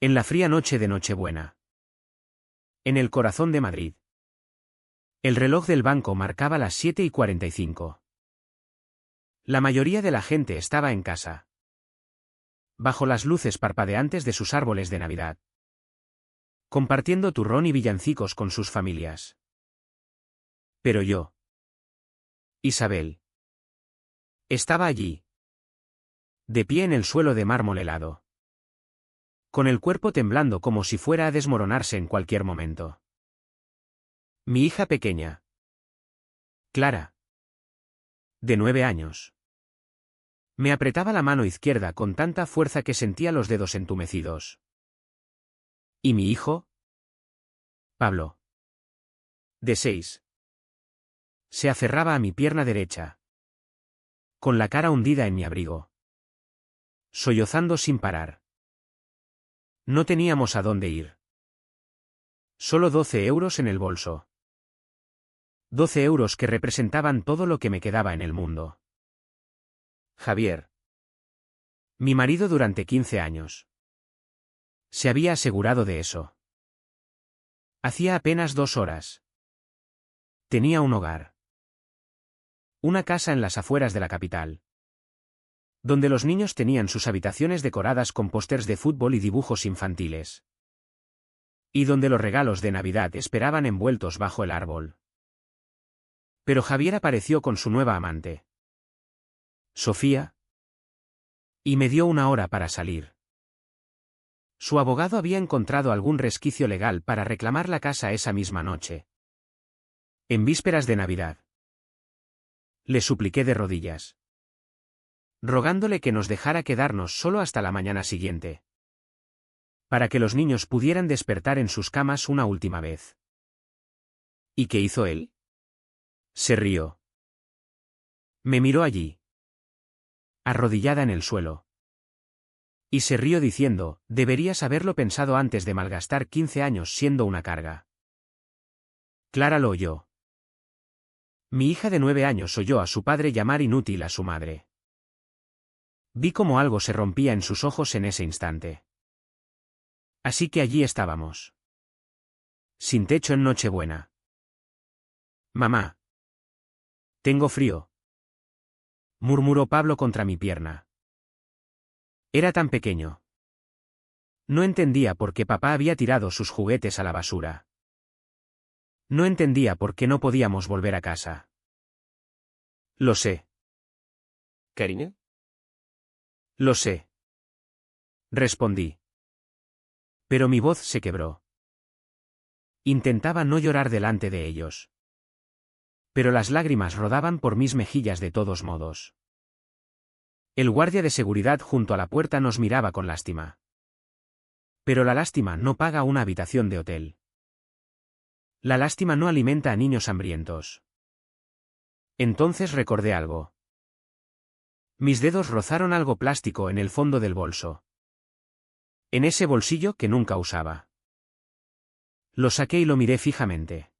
En la fría noche de Nochebuena. En el corazón de Madrid. El reloj del banco marcaba las 7:45. La mayoría de la gente estaba en casa, bajo las luces parpadeantes de sus árboles de Navidad, compartiendo turrón y villancicos con sus familias. Pero yo, Isabel, estaba allí, de pie en el suelo de mármol helado, con el cuerpo temblando como si fuera a desmoronarse en cualquier momento. Mi hija pequeña, Clara, de 9 años, me apretaba la mano izquierda con tanta fuerza que sentía los dedos entumecidos. ¿Y mi hijo? Pablo, de 6, se aferraba a mi pierna derecha, con la cara hundida en mi abrigo, sollozando sin parar. No teníamos a dónde ir. Solo 12 euros en el bolso. 12 euros que representaban todo lo que me quedaba en el mundo. Javier, mi marido durante 15 años, se había asegurado de eso. Hacía apenas 2 horas. Tenía un hogar. Una casa en las afueras de la capital, donde los niños tenían sus habitaciones decoradas con pósters de fútbol y dibujos infantiles. Y donde los regalos de Navidad esperaban envueltos bajo el árbol. Pero Javier apareció con su nueva amante, Sofía, y me dio una hora para salir. Su abogado había encontrado algún resquicio legal para reclamar la casa esa misma noche. En vísperas de Navidad. Le supliqué de rodillas, rogándole que nos dejara quedarnos solo hasta la mañana siguiente, para que los niños pudieran despertar en sus camas una última vez. ¿Y qué hizo él? Se rió. Me miró allí, arrodillada en el suelo. Y se rió diciendo, deberías haberlo pensado antes de malgastar 15 años siendo una carga. Clara lo oyó. Mi hija de 9 años oyó a su padre llamar inútil a su madre. Vi cómo algo se rompía en sus ojos en ese instante. Así que allí estábamos, sin techo en Nochebuena. Mamá, tengo frío, murmuró Pablo contra mi pierna. Era tan pequeño. No entendía por qué papá había tirado sus juguetes a la basura. No entendía por qué no podíamos volver a casa. Lo sé. ¿Cariño? Lo sé. Respondí. Pero mi voz se quebró. Intentaba no llorar delante de ellos. Pero las lágrimas rodaban por mis mejillas de todos modos. El guardia de seguridad junto a la puerta nos miraba con lástima. Pero la lástima no paga una habitación de hotel. La lástima no alimenta a niños hambrientos. Entonces recordé algo. Mis dedos rozaron algo plástico en el fondo del bolso. En ese bolsillo que nunca usaba. Lo saqué y lo miré fijamente.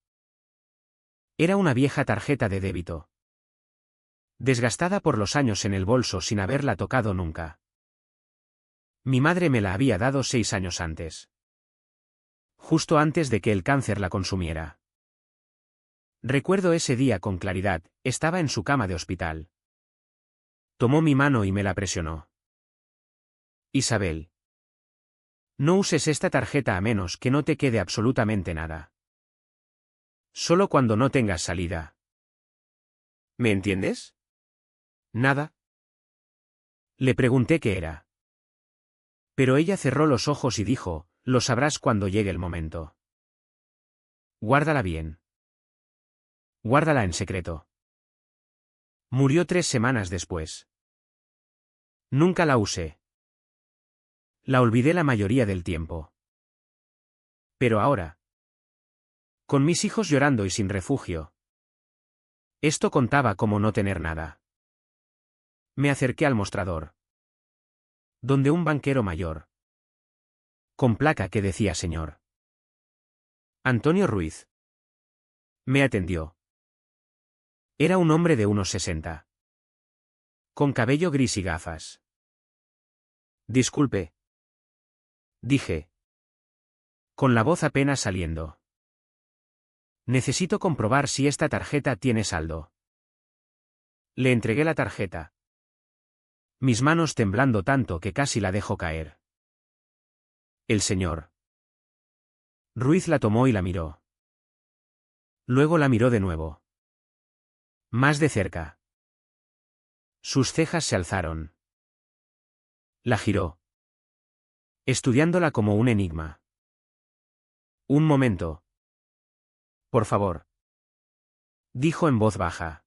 Era una vieja tarjeta de débito, desgastada por los años en el bolso sin haberla tocado nunca. Mi madre me la había dado 6 años antes. Justo antes de que el cáncer la consumiera. Recuerdo ese día con claridad, estaba en su cama de hospital. Tomó mi mano y me la presionó. Isabel, no uses esta tarjeta a menos que no te quede absolutamente nada. Solo cuando no tengas salida. ¿Me entiendes? ¿Nada? Le pregunté qué era. Pero ella cerró los ojos y dijo, lo sabrás cuando llegue el momento. Guárdala bien. Guárdala en secreto. Murió 3 semanas después. Nunca la usé. La olvidé la mayoría del tiempo. Pero ahora, con mis hijos llorando y sin refugio, esto contaba como no tener nada. Me acerqué al mostrador, donde un banquero mayor, con placa que decía señor Antonio Ruiz, me atendió. Era un hombre de unos 60, con cabello gris y gafas. Disculpe, dije, Con la voz apenas saliendo. Necesito comprobar si esta tarjeta tiene saldo. Le entregué la tarjeta. Mis manos temblando tanto que casi la dejo caer. El señor Ruiz la tomó y la miró. Luego la miró de nuevo. Más de cerca. Sus cejas se alzaron. La giró. Estudiándola como un enigma. Un momento. Por favor. Dijo en voz baja.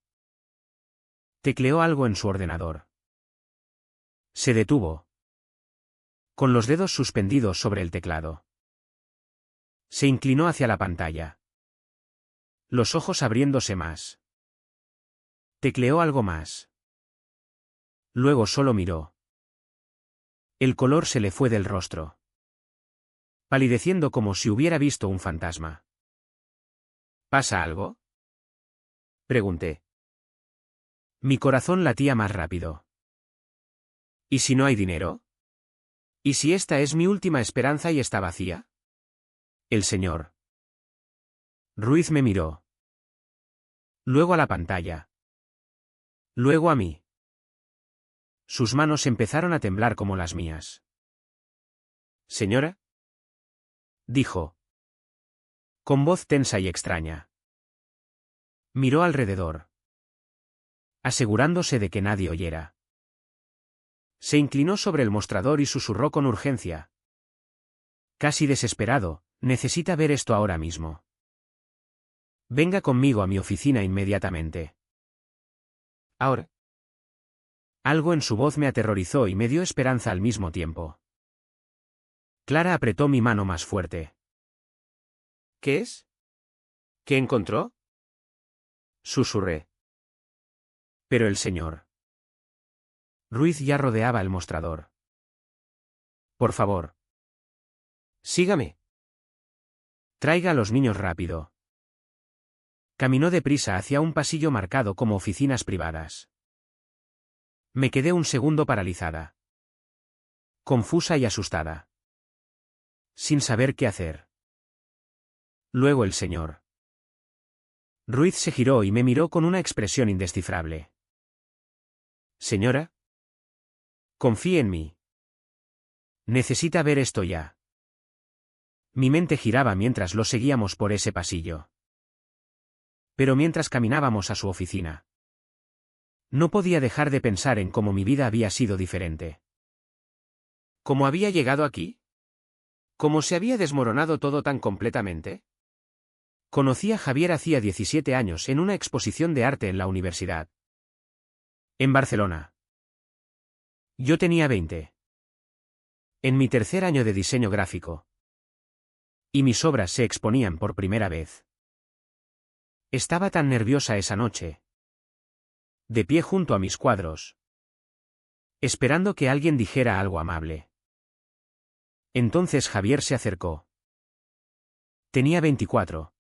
Tecleó algo en su ordenador. Se detuvo. Con los dedos suspendidos sobre el teclado. Se inclinó hacia la pantalla. Los ojos abriéndose más. Tecleó algo más. Luego solo miró. El color se le fue del rostro. Palideciendo como si hubiera visto un fantasma. ¿Pasa algo? Pregunté. Mi corazón latía más rápido. ¿Y si no hay dinero? ¿Y si esta es mi última esperanza y está vacía? El señor Ruiz me miró. Luego a la pantalla. Luego a mí. Sus manos empezaron a temblar como las mías. ¿Señora? Dijo. Con voz tensa y extraña. Miró alrededor. Asegurándose de que nadie oyera. Se inclinó sobre el mostrador y susurró con urgencia. Casi desesperado, necesita ver esto ahora mismo. Venga conmigo a mi oficina inmediatamente. Ahora. Algo en su voz me aterrorizó y me dio esperanza al mismo tiempo. Clara apretó mi mano más fuerte. ¿Qué es? ¿Qué encontró? Susurré. Pero el señor Ruiz ya rodeaba el mostrador. Por favor. Sígame. Traiga a los niños rápido. Caminó deprisa hacia un pasillo marcado como oficinas privadas. Me quedé un segundo paralizada. Confusa y asustada. Sin saber qué hacer. Luego el señor Ruiz se giró y me miró con una expresión indescifrable. Señora. Confíe en mí. Necesita ver esto ya. Mi mente giraba mientras lo seguíamos por ese pasillo. Pero mientras caminábamos a su oficina, no podía dejar de pensar en cómo mi vida había sido diferente. ¿Cómo había llegado aquí? ¿Cómo se había desmoronado todo tan completamente? Conocí a Javier hacía 17 años en una exposición de arte en la universidad. En Barcelona. Yo tenía 20. En mi tercer año de diseño gráfico. Y mis obras se exponían por primera vez. Estaba tan nerviosa esa noche. De pie junto a mis cuadros. Esperando que alguien dijera algo amable. Entonces Javier se acercó. Tenía 24.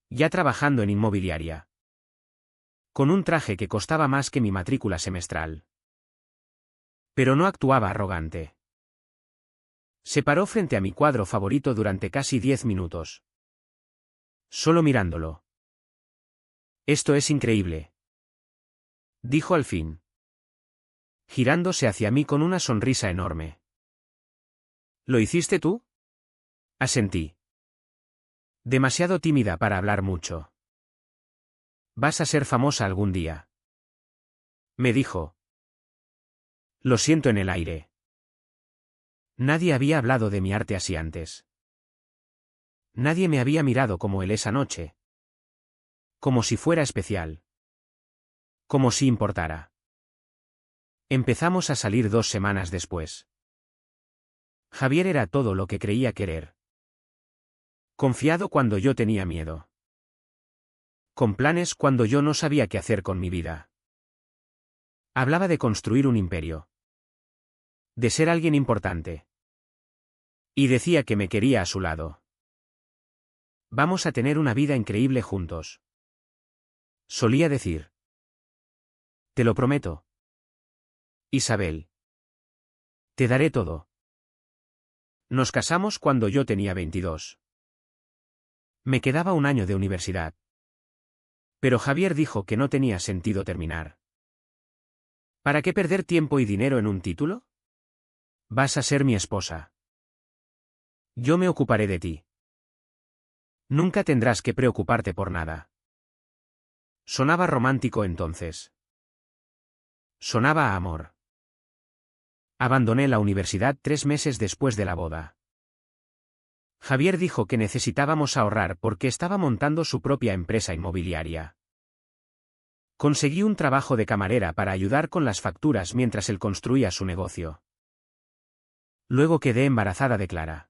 Ya trabajando en inmobiliaria. Con un traje que costaba más que mi matrícula semestral. Pero no actuaba arrogante. Se paró frente a mi cuadro favorito durante casi 10 minutos. Solo mirándolo. Esto es increíble. Dijo al fin. Girándose hacia mí con una sonrisa enorme. ¿Lo hiciste tú? Asentí. Demasiado tímida para hablar mucho. Vas a ser famosa algún día. Me dijo. Lo siento en el aire. Nadie había hablado de mi arte así antes. Nadie me había mirado como él esa noche. Como si fuera especial. Como si importara. Empezamos a salir 2 semanas después. Javier era todo lo que creía querer. Confiado cuando yo tenía miedo. Con planes cuando yo no sabía qué hacer con mi vida. Hablaba de construir un imperio. De ser alguien importante. Y decía que me quería a su lado. Vamos a tener una vida increíble juntos. Solía decir. Te lo prometo. Isabel. Te daré todo. Nos casamos cuando yo tenía 22. Me quedaba un año de universidad. Pero Javier dijo que no tenía sentido terminar. ¿Para qué perder tiempo y dinero en un título? Vas a ser mi esposa. Yo me ocuparé de ti. Nunca tendrás que preocuparte por nada. Sonaba romántico entonces. Sonaba a amor. Abandoné la universidad 3 meses después de la boda. Javier dijo que necesitábamos ahorrar porque estaba montando su propia empresa inmobiliaria. Conseguí un trabajo de camarera para ayudar con las facturas mientras él construía su negocio. Luego quedé embarazada de Clara.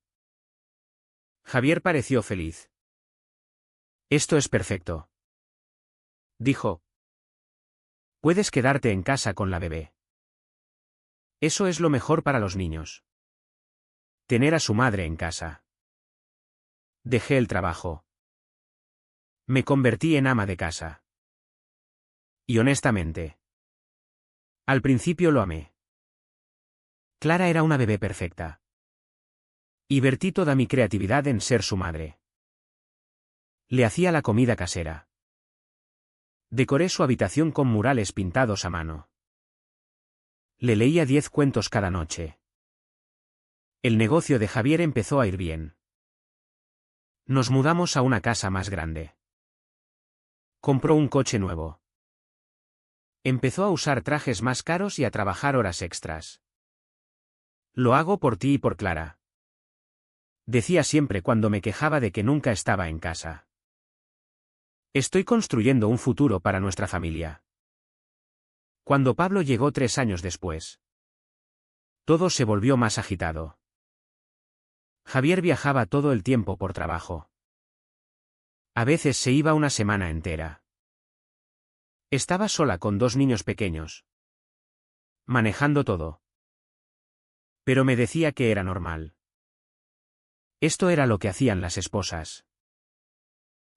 Javier pareció feliz. Esto es perfecto, dijo. Puedes quedarte en casa con la bebé. Eso es lo mejor para los niños. Tener a su madre en casa. Dejé el trabajo. Me convertí en ama de casa. Y honestamente, al principio lo amé. Clara era una bebé perfecta. Y vertí toda mi creatividad en ser su madre. Le hacía la comida casera. Decoré su habitación con murales pintados a mano. Le leía 10 cuentos cada noche. El negocio de Javier empezó a ir bien. Nos mudamos a una casa más grande. Compró un coche nuevo. Empezó a usar trajes más caros y a trabajar horas extras. Lo hago por ti y por Clara. Decía siempre cuando me quejaba de que nunca estaba en casa. Estoy construyendo un futuro para nuestra familia. Cuando Pablo llegó 3 años después, todo se volvió más agitado. Javier viajaba todo el tiempo por trabajo. A veces se iba una semana entera. Estaba sola con 2 niños pequeños. Manejando todo. Pero me decía que era normal. Esto era lo que hacían las esposas.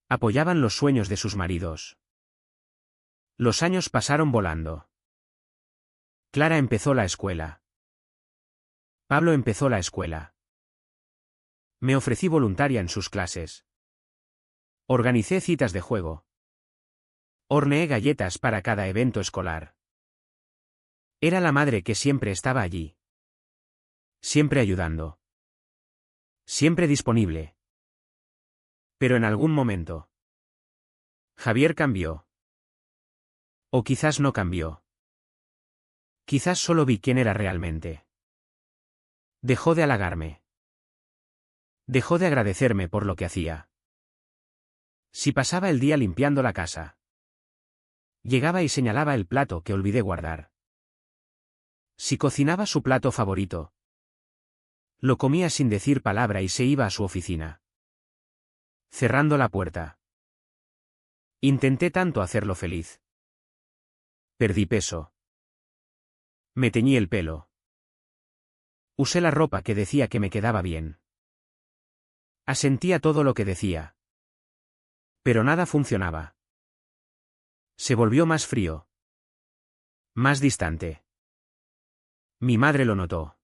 Apoyaban los sueños de sus maridos. Los años pasaron volando. Clara empezó la escuela. Pablo empezó la escuela. Me ofrecí voluntaria en sus clases. Organicé citas de juego. Horneé galletas para cada evento escolar. Era la madre que siempre estaba allí. Siempre ayudando. Siempre disponible. Pero en algún momento, Javier cambió. O quizás no cambió. Quizás solo vi quién era realmente. Dejó de halagarme. Dejó de agradecerme por lo que hacía. Si pasaba el día limpiando la casa, llegaba y señalaba el plato que olvidé guardar. Si cocinaba su plato favorito, lo comía sin decir palabra y se iba a su oficina. Cerrando la puerta. Intenté tanto hacerlo feliz. Perdí peso. Me teñí el pelo. Usé la ropa que decía que me quedaba bien. Asentía todo lo que decía. Pero nada funcionaba. Se volvió más frío. Más distante. Mi madre lo notó.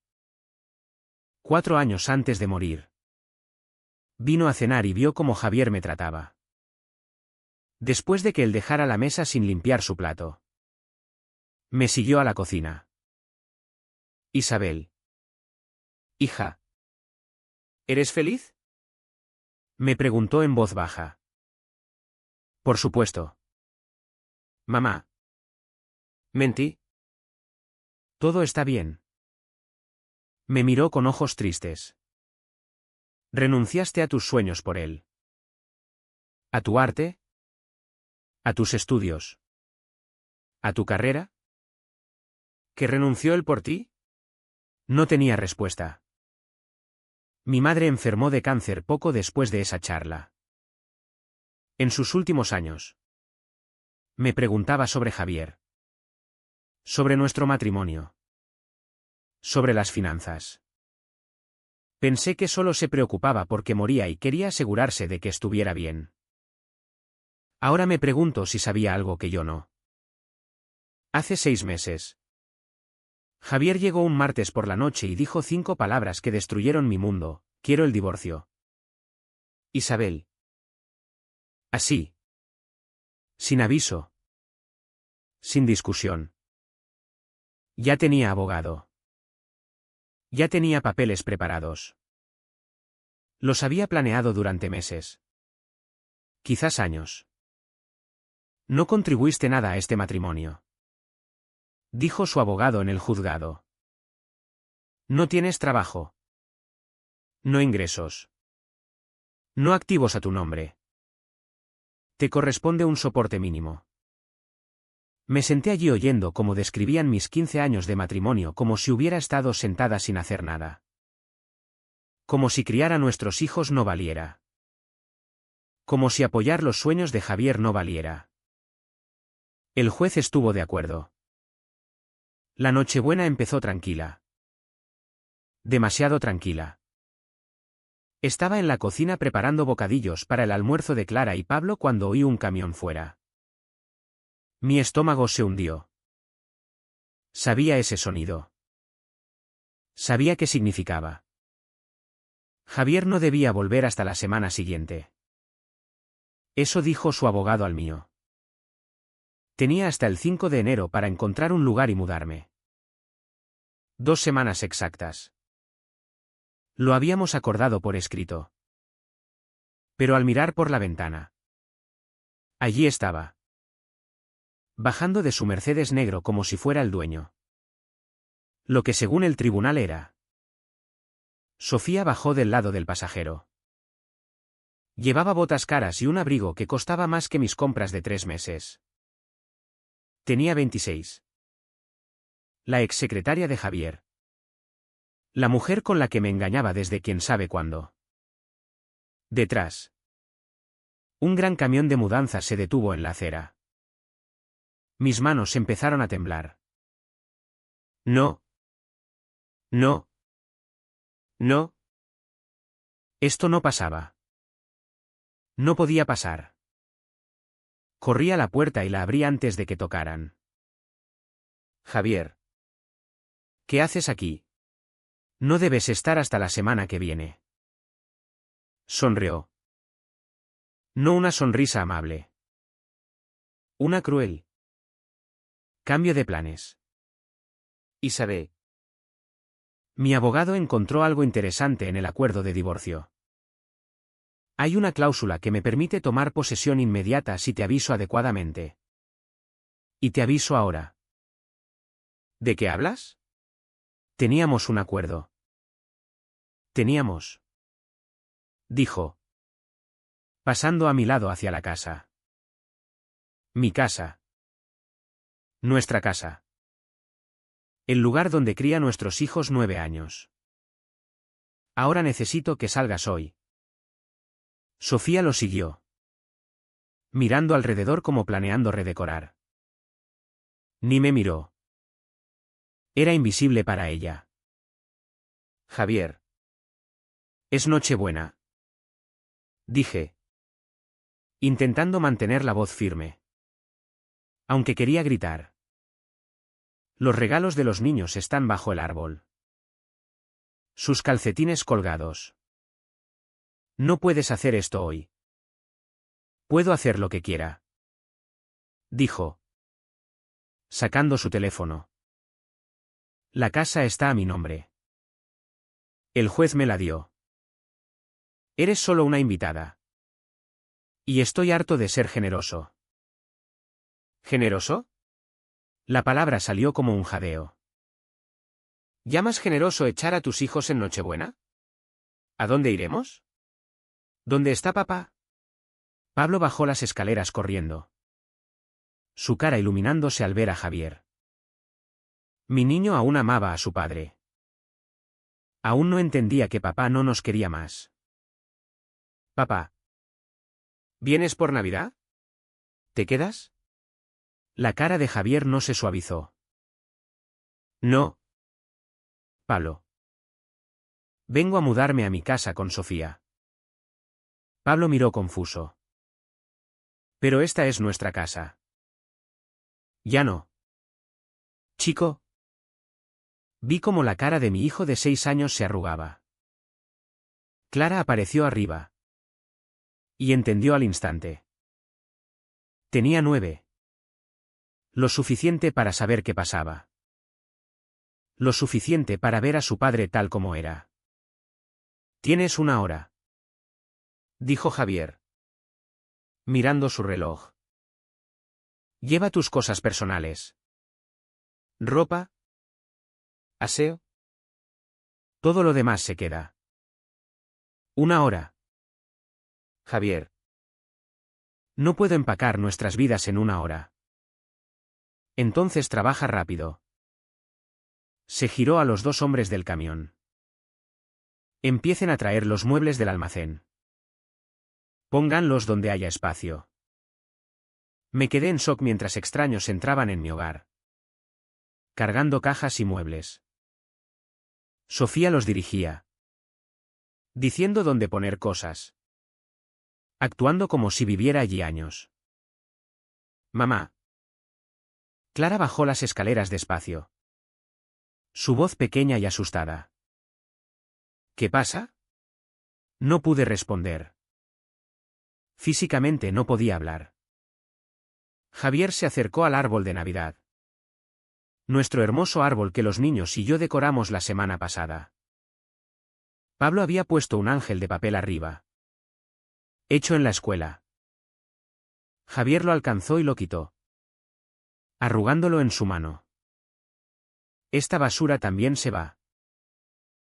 4 años antes de morir. Vino a cenar y vio cómo Javier me trataba. Después de que él dejara la mesa sin limpiar su plato. Me siguió a la cocina. Isabel. Hija. ¿Eres feliz? Me preguntó en voz baja. Por supuesto. Mamá. Mentí. Todo está bien. Me miró con ojos tristes. Renunciaste a tus sueños por él. ¿A tu arte? ¿A tus estudios? ¿A tu carrera? ¿Que renunció él por ti? No tenía respuesta. Mi madre enfermó de cáncer poco después de esa charla. En sus últimos años. Me preguntaba sobre Javier. Sobre nuestro matrimonio. Sobre las finanzas. Pensé que solo se preocupaba porque moría y quería asegurarse de que estuviera bien. Ahora me pregunto si sabía algo que yo no. Hace 6 meses. Javier llegó un martes por la noche y dijo 5 palabras que destruyeron mi mundo: quiero el divorcio. Isabel. Así. Sin aviso. Sin discusión. Ya tenía abogado. Ya tenía papeles preparados. Los había planeado durante meses. Quizás años. No contribuiste nada a este matrimonio, dijo su abogado en el juzgado. No tienes trabajo. No ingresos. No activos a tu nombre. Te corresponde un soporte mínimo. Me senté allí oyendo cómo describían mis 15 años de matrimonio como si hubiera estado sentada sin hacer nada. Como si criar a nuestros hijos no valiera. Como si apoyar los sueños de Javier no valiera. El juez estuvo de acuerdo. La Nochebuena empezó tranquila. Demasiado tranquila. Estaba en la cocina preparando bocadillos para el almuerzo de Clara y Pablo cuando oí un camión fuera. Mi estómago se hundió. Sabía ese sonido. Sabía qué significaba. Javier no debía volver hasta la semana siguiente. Eso dijo su abogado al mío. Tenía hasta el 5 de enero para encontrar un lugar y mudarme. 2 semanas exactas. Lo habíamos acordado por escrito. Pero al mirar por la ventana, allí estaba. Bajando de su Mercedes negro como si fuera el dueño. Lo que según el tribunal era. Sofía bajó del lado del pasajero. Llevaba botas caras y un abrigo que costaba más que mis compras de 3 meses. Tenía 26. La exsecretaria de Javier. La mujer con la que me engañaba desde quién sabe cuándo. Detrás. Un gran camión de mudanzas se detuvo en la acera. Mis manos empezaron a temblar. No. No. No. Esto no pasaba. No podía pasar. Corrí a la puerta y la abrí antes de que tocaran. Javier. ¿Qué haces aquí? No debes estar hasta la semana que viene. Sonrió. No una sonrisa amable. Una cruel. Cambio de planes. Isabel. Mi abogado encontró algo interesante en el acuerdo de divorcio. Hay una cláusula que me permite tomar posesión inmediata si te aviso adecuadamente. Y te aviso ahora. ¿De qué hablas? Teníamos un acuerdo. Teníamos. Dijo. Pasando a mi lado hacia la casa. Mi casa. Nuestra casa. El lugar donde cría nuestros hijos 9 años. Ahora necesito que salgas hoy. Sofía lo siguió. Mirando alrededor como planeando redecorar. Ni me miró. Era invisible para ella. Javier. Es Nochebuena. Dije. Intentando mantener la voz firme. Aunque quería gritar. Los regalos de los niños están bajo el árbol. Sus calcetines colgados. No puedes hacer esto hoy. Puedo hacer lo que quiera. Dijo. Sacando su teléfono. La casa está a mi nombre. El juez me la dio. Eres solo una invitada. Y estoy harto de ser generoso. ¿Generoso? La palabra salió como un jadeo. ¿Llamas generoso echar a tus hijos en Nochebuena? ¿A dónde iremos? ¿Dónde está papá? Pablo bajó las escaleras corriendo. Su cara iluminándose al ver a Javier. Mi niño aún amaba a su padre. Aún no entendía que papá no nos quería más. Papá. ¿Vienes por Navidad? ¿Te quedas? La cara de Javier no se suavizó. No. Pablo. Vengo a mudarme a mi casa con Sofía. Pablo miró confuso. Pero esta es nuestra casa. Ya no. Chico. Vi cómo la cara de mi hijo de 6 años se arrugaba. Clara apareció arriba. Y entendió al instante. Tenía 9. Lo suficiente para saber qué pasaba. Lo suficiente para ver a su padre tal como era. «Tienes 1 hora», dijo Javier, mirando su reloj. «Lleva tus cosas personales. Ropa. Aseo. Todo lo demás se queda». 1 hora. Javier. No puedo empacar nuestras vidas en 1 hora. Entonces trabaja rápido. Se giró a los 2 hombres del camión. Empiecen a traer los muebles del almacén. Pónganlos donde haya espacio. Me quedé en shock mientras extraños entraban en mi hogar, cargando cajas y muebles. Sofía los dirigía, diciendo dónde poner cosas, actuando como si viviera allí años. «Mamá». Clara bajó las escaleras despacio. Su voz pequeña y asustada. «¿Qué pasa?». No pude responder. Físicamente no podía hablar. Javier se acercó al árbol de Navidad. Nuestro hermoso árbol que los niños y yo decoramos la semana pasada. Pablo había puesto un ángel de papel arriba. Hecho en la escuela. Javier lo alcanzó y lo quitó, arrugándolo en su mano. «Esta basura también se va»,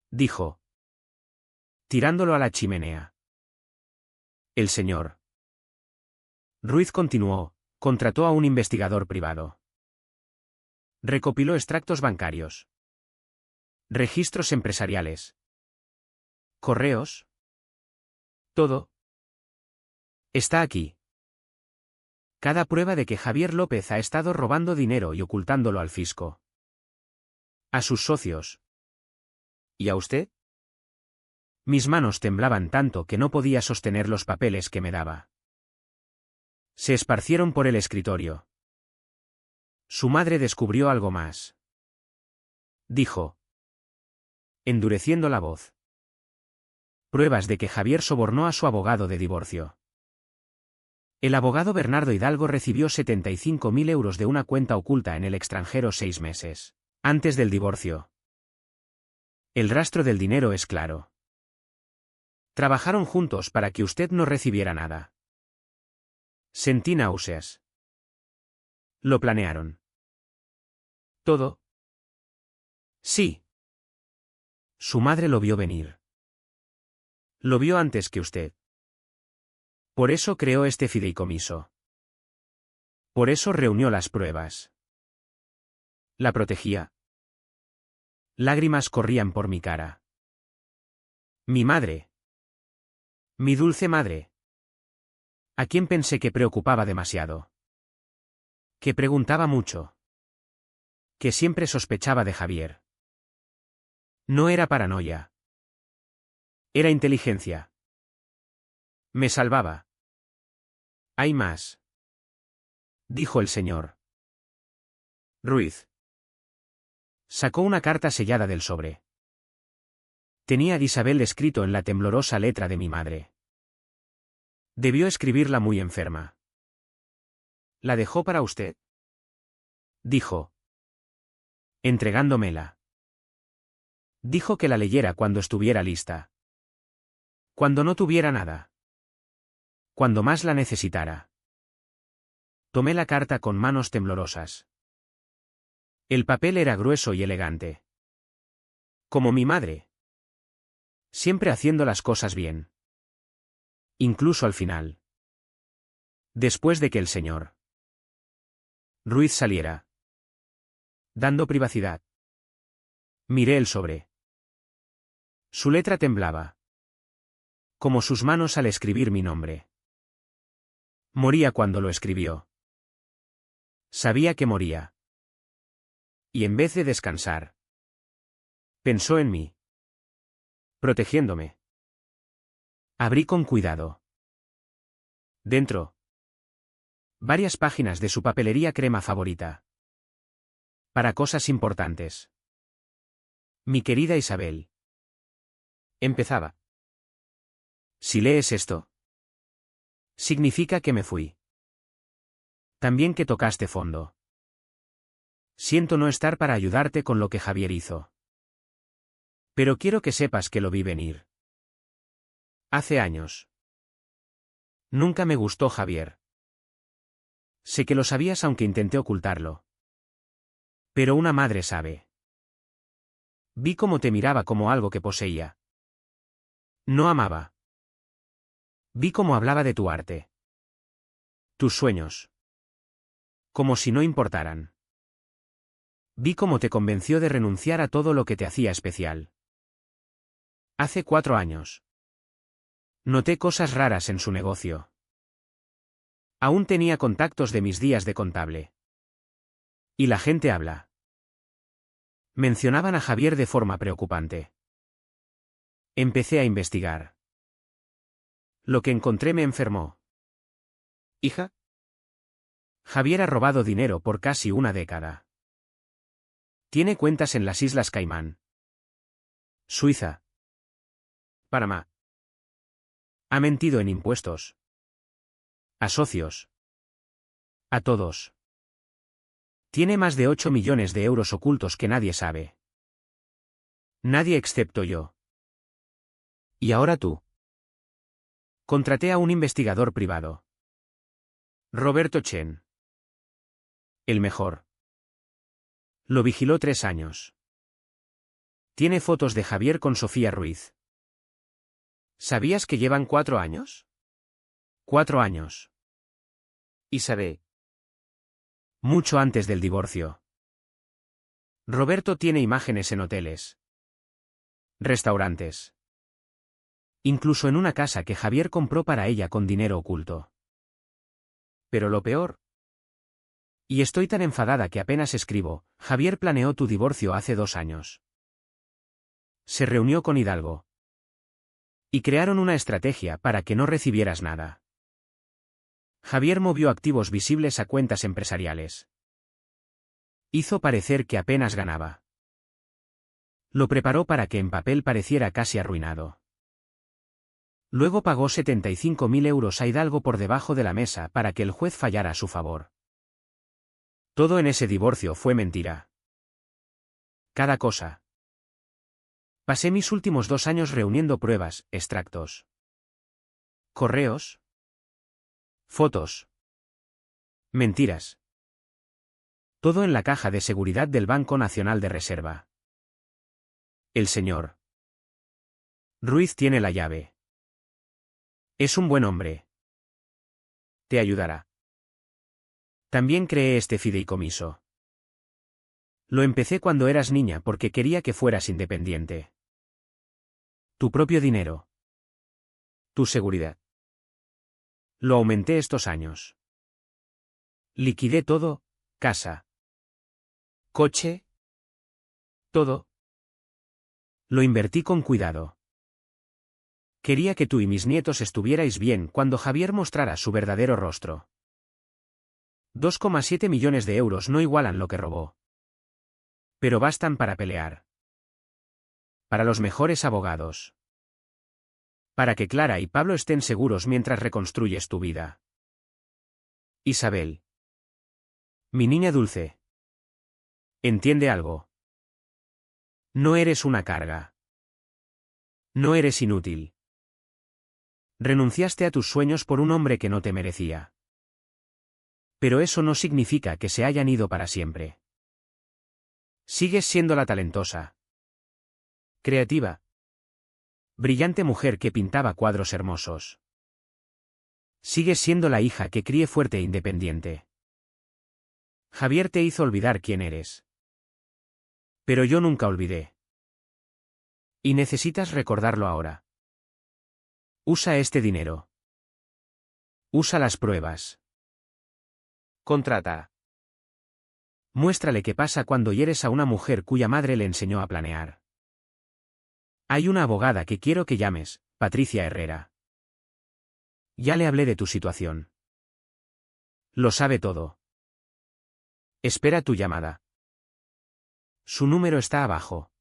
dijo, tirándolo a la chimenea. «El señor Ruiz continuó, contrató a un investigador privado. Recopiló extractos bancarios, registros empresariales, correos. Todo está aquí. Cada prueba de que Javier López ha estado robando dinero y ocultándolo al fisco. A sus socios. ¿Y a usted?». Mis manos temblaban tanto que no podía sostener los papeles que me daba. Se esparcieron por el escritorio. Su madre descubrió algo más, dijo, endureciendo la voz. Pruebas de que Javier sobornó a su abogado de divorcio. El abogado Bernardo Hidalgo recibió 75.000 euros de una cuenta oculta en el extranjero 6 meses antes del divorcio. El rastro del dinero es claro. Trabajaron juntos para que usted no recibiera nada. Sentí náuseas. Lo planearon. ¿Todo? Sí. Su madre lo vio venir. Lo vio antes que usted. Por eso creó este fideicomiso. Por eso reunió las pruebas. La protegía. Lágrimas corrían por mi cara. Mi madre. Mi dulce madre. ¿A quién pensé que preocupaba demasiado? Que preguntaba mucho. Que siempre sospechaba de Javier. No era paranoia. Era inteligencia. Me salvaba. «Hay más», dijo el señor Ruiz. Sacó una carta sellada del sobre. Tenía a Isabel escrito en la temblorosa letra de mi madre. Debió escribirla muy enferma. «¿La dejó para usted?», dijo, entregándomela. Dijo que la leyera cuando estuviera lista. Cuando no tuviera nada. Cuando más la necesitara. Tomé la carta con manos temblorosas. El papel era grueso y elegante. Como mi madre. Siempre haciendo las cosas bien. Incluso al final. Después de que el señor Ruiz saliera. Dando privacidad. Miré el sobre. Su letra temblaba. Como sus manos al escribir mi nombre. Moría cuando lo escribió. Sabía que moría. Y en vez de descansar, pensó en mí. Protegiéndome. Abrí con cuidado. Dentro. Varias páginas de su papelería crema favorita. Para cosas importantes. Mi querida Isabel. Empezaba. Si lees esto, significa que me fui. También que tocaste fondo. Siento no estar para ayudarte con lo que Javier hizo. Pero quiero que sepas que lo vi venir. Hace años. Nunca me gustó Javier. Sé que lo sabías aunque intenté ocultarlo. Pero una madre sabe. Vi cómo te miraba como algo que poseía. No amaba. Vi cómo hablaba de tu arte. Tus sueños. Como si no importaran. Vi cómo te convenció de renunciar a todo lo que te hacía especial. Hace 4 años. Noté cosas raras en su negocio. Aún tenía contactos de mis días de contable. Y la gente habla. Mencionaban a Javier de forma preocupante. Empecé a investigar. Lo que encontré me enfermó. ¿Hija? Javier ha robado dinero por casi una década. Tiene cuentas en las Islas Caimán, Suiza, Panamá. Ha mentido en impuestos. A socios. A todos. Tiene más de 8 millones de euros ocultos que nadie sabe. Nadie excepto yo. ¿Y ahora tú? Contraté a un investigador privado. Roberto Chen. El mejor. Lo vigiló 3 años. Tiene fotos de Javier con Sofía Ruiz. ¿Sabías que llevan 4 años? 4 años. Y sabe. Mucho antes del divorcio. Roberto tiene imágenes en hoteles. Restaurantes. Incluso en una casa que Javier compró para ella con dinero oculto. Pero lo peor. Y estoy tan enfadada que apenas escribo, Javier planeó tu divorcio hace 2 años. Se reunió con Hidalgo. Y crearon una estrategia para que no recibieras nada. Javier movió activos visibles a cuentas empresariales. Hizo parecer que apenas ganaba. Lo preparó para que en papel pareciera casi arruinado. Luego pagó 75.000 euros a Hidalgo por debajo de la mesa para que el juez fallara a su favor. Todo en ese divorcio fue mentira. Cada cosa. Pasé mis últimos 2 años reuniendo pruebas, extractos. Correos. Fotos. Mentiras. Todo en la caja de seguridad del Banco Nacional de Reserva. El señor Ruiz tiene la llave. Es un buen hombre. Te ayudará. También creé este fideicomiso. Lo empecé cuando eras niña porque quería que fueras independiente. Tu propio dinero. Tu seguridad. Lo aumenté estos años. Liquidé todo, casa. Coche. Todo. Lo invertí con cuidado. Quería que tú y mis nietos estuvierais bien cuando Javier mostrara su verdadero rostro. 2,7 millones de euros no igualan lo que robó. Pero bastan para pelear. Para los mejores abogados. Para que Clara y Pablo estén seguros mientras reconstruyes tu vida. Isabel. Mi niña dulce. ¿Entiende algo? No eres una carga. No eres inútil. Renunciaste a tus sueños por un hombre que no te merecía. Pero eso no significa que se hayan ido para siempre. Sigues siendo la talentosa, creativa, brillante mujer que pintaba cuadros hermosos. Sigues siendo la hija que críe fuerte e independiente. Javier te hizo olvidar quién eres. Pero yo nunca olvidé. Y necesitas recordarlo ahora. Usa este dinero. Usa las pruebas. Contrata. Muéstrale qué pasa cuando hieres a una mujer cuya madre le enseñó a planear. Hay una abogada que quiero que llames, Patricia Herrera. Ya le hablé de tu situación. Lo sabe todo. Espera tu llamada. Su número está abajo.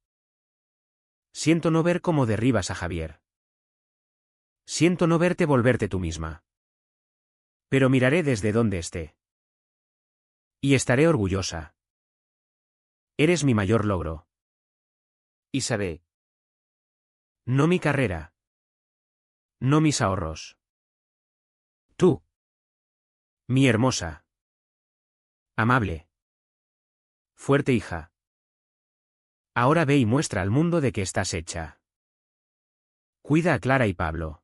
Siento no ver cómo derribas a Javier. Siento no verte volverte tú misma. Pero miraré desde donde esté. Y estaré orgullosa. Eres mi mayor logro. Isabel. No mi carrera. No mis ahorros. Tú. Mi hermosa. Amable. Fuerte hija. Ahora ve y muestra al mundo de qué estás hecha. Cuida a Clara y Pablo.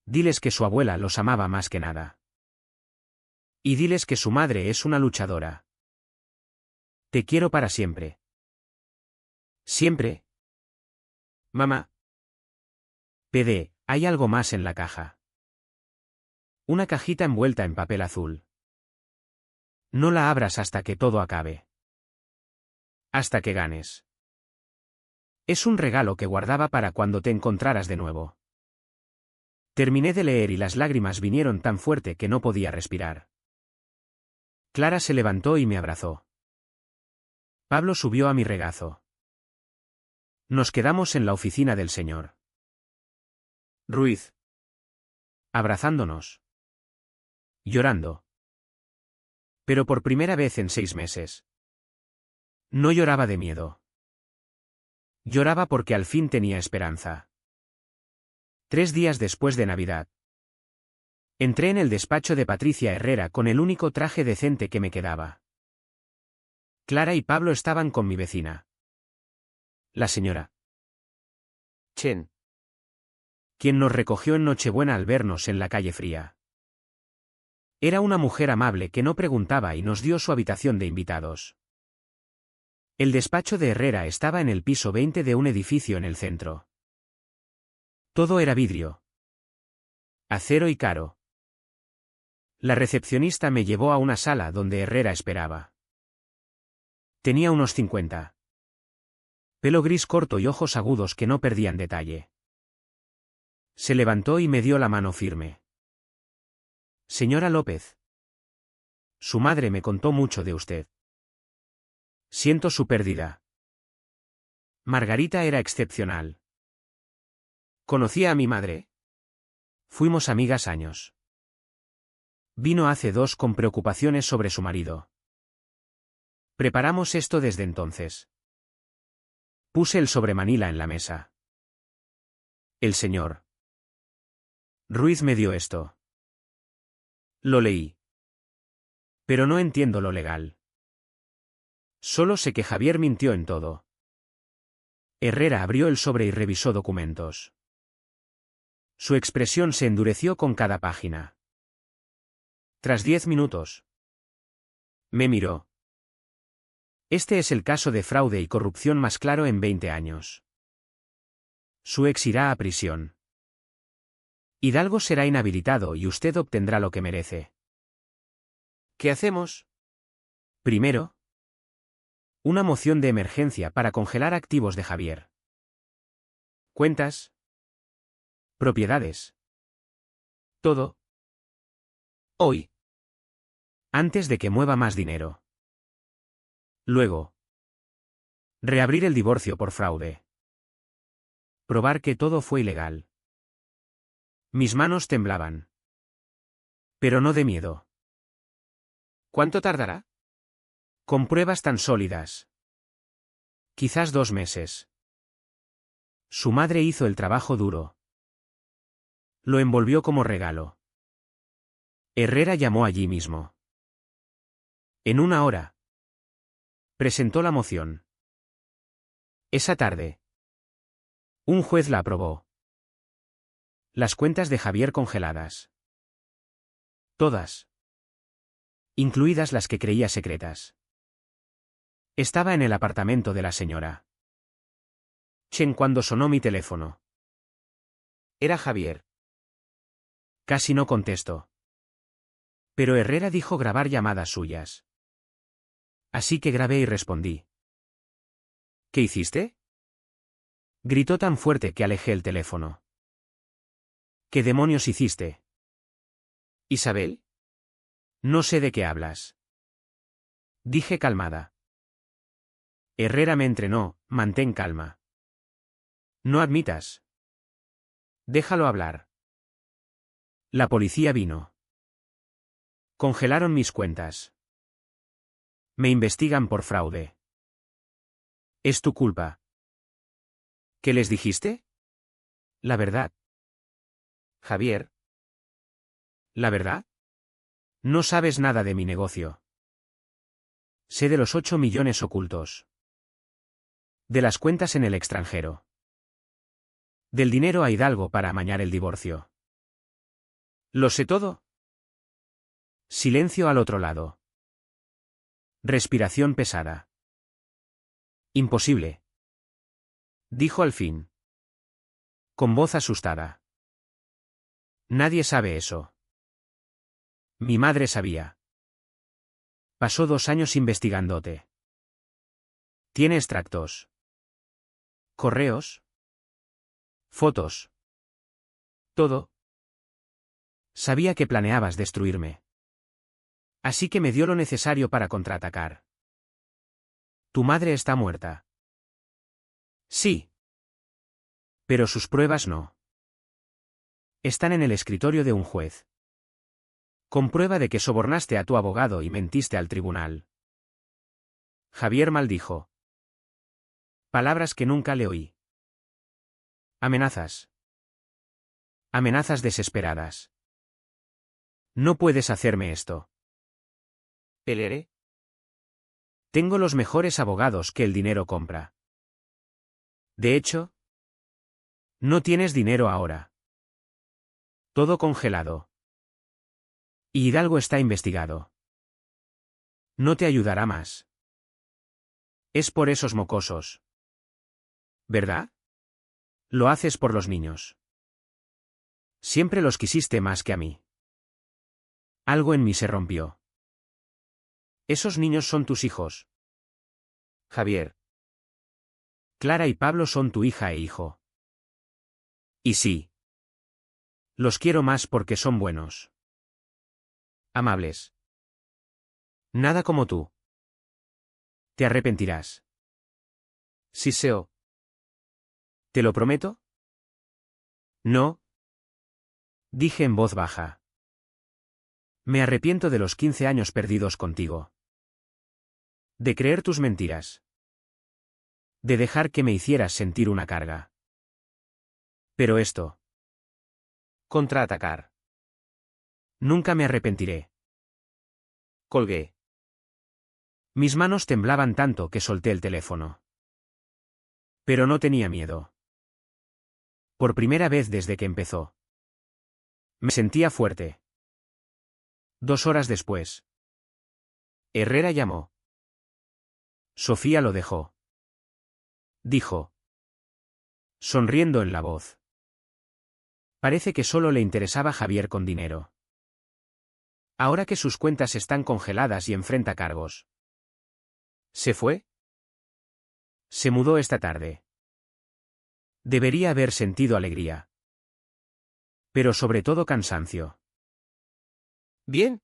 Diles que su abuela los amaba más que nada. Y diles que su madre es una luchadora. Te quiero para siempre. Siempre. Mamá. PD, hay algo más en la caja. Una cajita envuelta en papel azul. No la abras hasta que todo acabe. Hasta que ganes. Es un regalo que guardaba para cuando te encontraras de nuevo. Terminé de leer y las lágrimas vinieron tan fuerte que no podía respirar. Clara se levantó y me abrazó. Pablo subió a mi regazo. Nos quedamos en la oficina del señor Ruiz. Abrazándonos. Llorando. Pero por primera vez en 6 meses. No lloraba de miedo. Lloraba porque al fin tenía esperanza. 3 días después de Navidad. Entré en el despacho de Patricia Herrera con el único traje decente que me quedaba. Clara y Pablo estaban con mi vecina. La señora Chen. Quien nos recogió en Nochebuena al vernos en la calle fría. Era una mujer amable que no preguntaba y nos dio su habitación de invitados. El despacho de Herrera estaba en el piso 20 de un edificio en el centro. Todo era vidrio. Acero y caro. La recepcionista me llevó a una sala donde Herrera esperaba. Tenía unos 50. Pelo gris corto y ojos agudos que no perdían detalle. Se levantó y me dio la mano firme. Señora López. Su madre me contó mucho de usted. Siento su pérdida. Margarita era excepcional. ¿Conocía a mi madre? Fuimos amigas años. Vino hace 2 con preocupaciones sobre su marido. Preparamos esto desde entonces. Puse el sobremanila en la mesa. El señor Ruiz me dio esto. Lo leí. Pero no entiendo lo legal. Solo sé que Javier mintió en todo. Herrera abrió el sobre y revisó documentos. Su expresión se endureció con cada página. Tras 10 minutos. Me miró. Este es el caso de fraude y corrupción más claro en 20 años. Su ex irá a prisión. Hidalgo será inhabilitado y usted obtendrá lo que merece. ¿Qué hacemos? Primero, una moción de emergencia para congelar activos de Javier. Cuentas. Propiedades. Todo. Hoy. Antes de que mueva más dinero. Luego. Reabrir el divorcio por fraude. Probar que todo fue ilegal. Mis manos temblaban. Pero no de miedo. ¿Cuánto tardará? Con pruebas tan sólidas. Quizás 2 meses. Su madre hizo el trabajo duro. Lo envolvió como regalo. Herrera llamó allí mismo. En 1 hora. Presentó la moción. Esa tarde. Un juez la aprobó. Las cuentas de Javier congeladas. Todas. Incluidas las que creía secretas. Estaba en el apartamento de la señora Chen cuando sonó mi teléfono. Era Javier. Casi no contesto. Pero Herrera dijo grabar llamadas suyas. Así que grabé y respondí. ¿Qué hiciste? Gritó tan fuerte que alejé el teléfono. ¿Qué demonios hiciste? ¿Isabel? No sé de qué hablas. Dije calmada. Herrera me entrenó, mantén calma. No admitas. Déjalo hablar. La policía vino. Congelaron mis cuentas. Me investigan por fraude. Es tu culpa. ¿Qué les dijiste? La verdad. Javier. ¿La verdad? No sabes nada de mi negocio. Sé de los 8 millones ocultos. De las cuentas en el extranjero. Del dinero a Hidalgo para amañar el divorcio. ¿Lo sé todo? Silencio al otro lado. Respiración pesada. Imposible. Dijo al fin. Con voz asustada. Nadie sabe eso. Mi madre sabía. Pasó 2 años investigándote. Tiene extractos. Correos. Fotos. Todo. Sabía que planeabas destruirme. Así que me dio lo necesario para contraatacar. Tu madre está muerta. Sí. Pero sus pruebas no. Están en el escritorio de un juez. Con prueba de que sobornaste a tu abogado y mentiste al tribunal. Javier maldijo. Palabras que nunca le oí. Amenazas. Amenazas desesperadas. No puedes hacerme esto. ¿Pelearé? Tengo los mejores abogados que el dinero compra. De hecho, no tienes dinero ahora. Todo congelado. Y Hidalgo está investigado. No te ayudará más. Es por esos mocosos. ¿Verdad? Lo haces por los niños. Siempre los quisiste más que a mí. Algo en mí se rompió. Esos niños son tus hijos. Javier. Clara y Pablo son tu hija e hijo. Y sí. Los quiero más porque son buenos. Amables. Nada como tú. Te arrepentirás. Siseo. ¿Te lo prometo? No. Dije en voz baja. Me arrepiento de los 15 años perdidos contigo. De creer tus mentiras. De dejar que me hicieras sentir una carga. Pero esto. Contraatacar. Nunca me arrepentiré. Colgué. Mis manos temblaban tanto que solté el teléfono. Pero no tenía miedo. Por primera vez desde que empezó. Me sentía fuerte. 2 horas después. Herrera llamó. Sofía lo dejó. Dijo. Sonriendo en la voz. Parece que solo le interesaba Javier con dinero. Ahora que sus cuentas están congeladas y enfrenta cargos. ¿Se fue? Se mudó esta tarde. Debería haber sentido alegría. Pero sobre todo cansancio. Bien.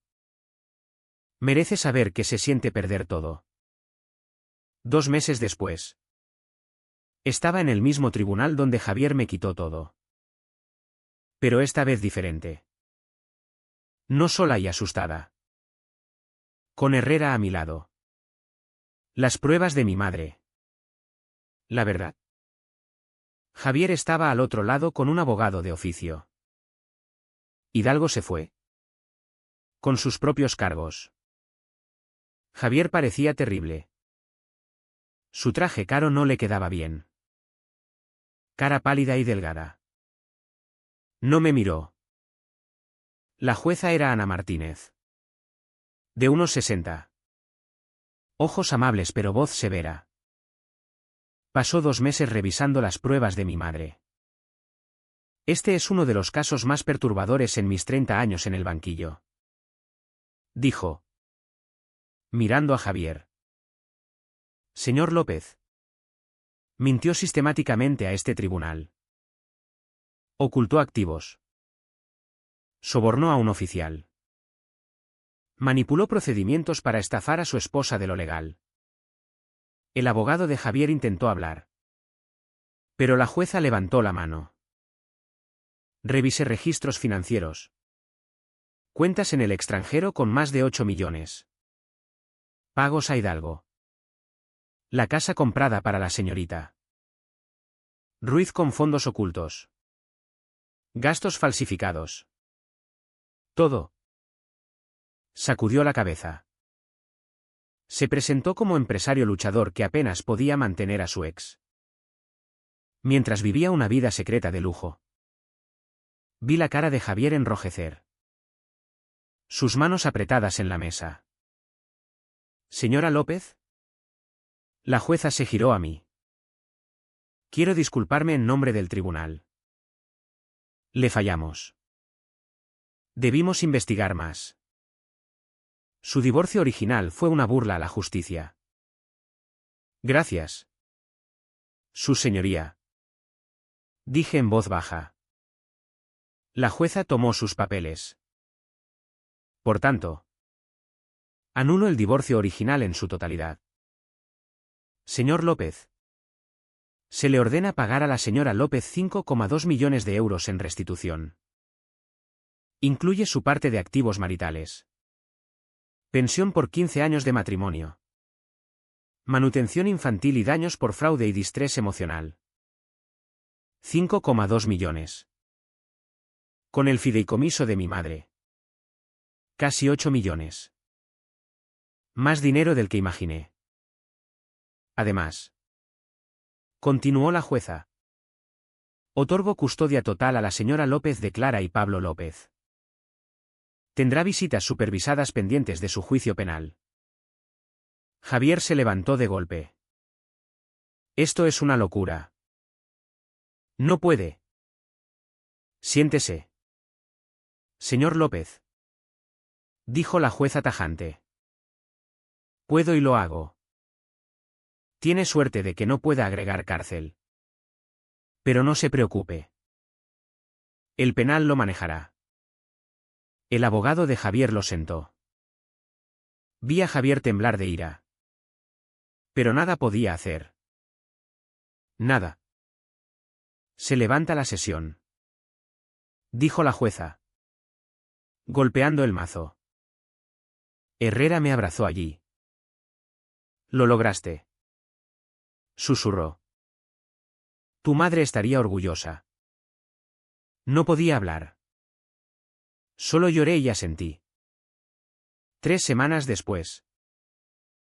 Merece saber que se siente perder todo. 2 meses después. Estaba en el mismo tribunal donde Javier me quitó todo. Pero esta vez diferente. No sola y asustada. Con Herrera a mi lado. Las pruebas de mi madre. La verdad. Javier estaba al otro lado con un abogado de oficio. Hidalgo se fue. Con sus propios cargos. Javier parecía terrible. Su traje caro no le quedaba bien. Cara pálida y delgada. No me miró. La jueza era Ana Martínez. De unos 60. Ojos amables pero voz severa. Pasó 2 meses revisando las pruebas de mi madre. Este es uno de los casos más perturbadores en mis 30 años en el banquillo. Dijo. Mirando a Javier. Señor López. Mintió sistemáticamente a este tribunal. Ocultó activos. Sobornó a un oficial. Manipuló procedimientos para estafar a su esposa de lo legal. El abogado de Javier intentó hablar. Pero la jueza levantó la mano. Revisé registros financieros. Cuentas en el extranjero con más de 8 millones. Pagos a Hidalgo. La casa comprada para la señorita Ruiz con fondos ocultos. Gastos falsificados. Todo. Sacudió la cabeza. Se presentó como empresario luchador que apenas podía mantener a su ex. Mientras vivía una vida secreta de lujo. Vi la cara de Javier enrojecer. Sus manos apretadas en la mesa. ¿Señora López? La jueza se giró a mí. Quiero disculparme en nombre del tribunal. Le fallamos. Debimos investigar más. Su divorcio original fue una burla a la justicia. Gracias. Su señoría. Dije en voz baja. La jueza tomó sus papeles. Por tanto, anulo el divorcio original en su totalidad. Señor López. Se le ordena pagar a la señora López 5,2 millones de euros en restitución. Incluye su parte de activos maritales. Pensión por 15 años de matrimonio. Manutención infantil y daños por fraude y distrés emocional. 5,2 millones. Con el fideicomiso de mi madre. Casi 8 millones. Más dinero del que imaginé. Además. Continuó la jueza. Otorgo custodia total a la señora López de Clara y Pablo López. Tendrá visitas supervisadas pendientes de su juicio penal. Javier se levantó de golpe. Esto es una locura. No puede. Siéntese. Señor López. Dijo la jueza tajante. Puedo y lo hago. Tiene suerte de que no pueda agregar cárcel. Pero no se preocupe. El penal lo manejará. El abogado de Javier lo sentó. Vi a Javier temblar de ira. Pero nada podía hacer. Nada. Se levanta la sesión. Dijo la jueza. Golpeando el mazo. Herrera me abrazó allí. Lo lograste. Susurró. Tu madre estaría orgullosa. No podía hablar. Solo lloré y asentí. 3 semanas después.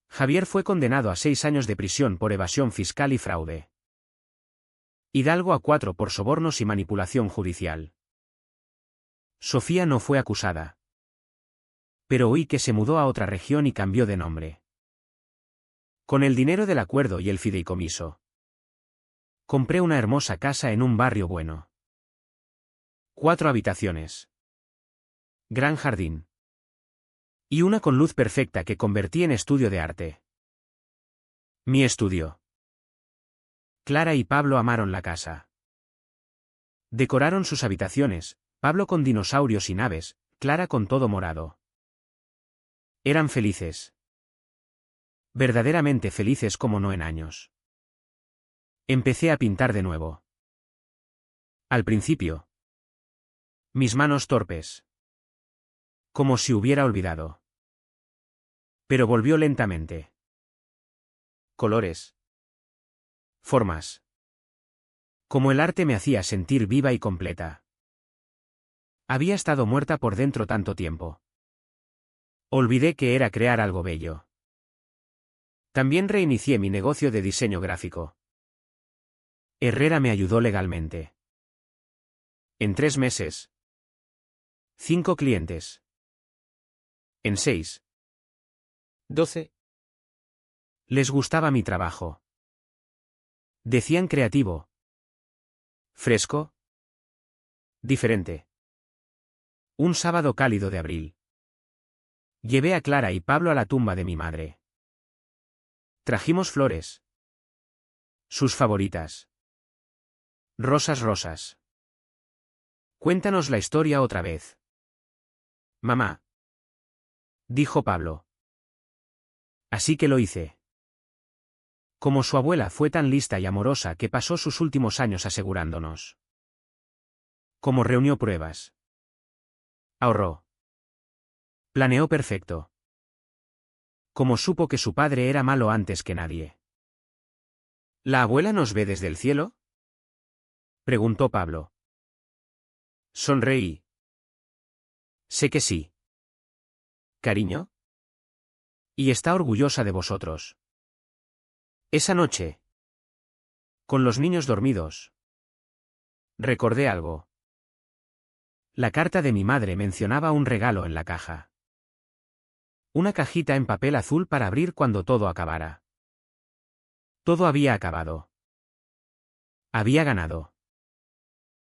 Javier fue condenado a 6 años de prisión por evasión fiscal y fraude. Hidalgo a 4 por sobornos y manipulación judicial. Sofía no fue acusada. Pero oí que se mudó a otra región y cambió de nombre. Con el dinero del acuerdo y el fideicomiso. Compré una hermosa casa en un barrio bueno. 4 habitaciones. Gran jardín. Y una con luz perfecta que convertí en estudio de arte. Mi estudio. Clara y Pablo amaron la casa. Decoraron sus habitaciones, Pablo con dinosaurios y naves, Clara con todo morado. Eran felices. Verdaderamente felices como no en años. Empecé a pintar de nuevo. Al principio. Mis manos torpes. Como si hubiera olvidado. Pero volvió lentamente. Colores. Formas. Como el arte me hacía sentir viva y completa. Había estado muerta por dentro tanto tiempo. Olvidé que era crear algo bello. También reinicié mi negocio de diseño gráfico. Herrera me ayudó legalmente. En 3 meses. 5 clientes. En 6. 12. Les gustaba mi trabajo. Decían creativo. Fresco. Diferente. Un sábado cálido de abril. Llevé a Clara y Pablo a la tumba de mi madre. Trajimos flores. Sus favoritas. Rosas rosas. Cuéntanos la historia otra vez. Mamá. Dijo Pablo. Así que lo hice. Como su abuela fue tan lista y amorosa que pasó sus últimos años asegurándonos. Como reunió pruebas. Ahorró. Planeó perfecto. Como supo que su padre era malo antes que nadie. ¿La abuela nos ve desde el cielo? Preguntó Pablo. Sonreí. Sé que sí. ¿Cariño? Y está orgullosa de vosotros. Esa noche. Con los niños dormidos. Recordé algo. La carta de mi madre mencionaba un regalo en la caja. Una cajita en papel azul para abrir cuando todo acabara. Todo había acabado. Había ganado.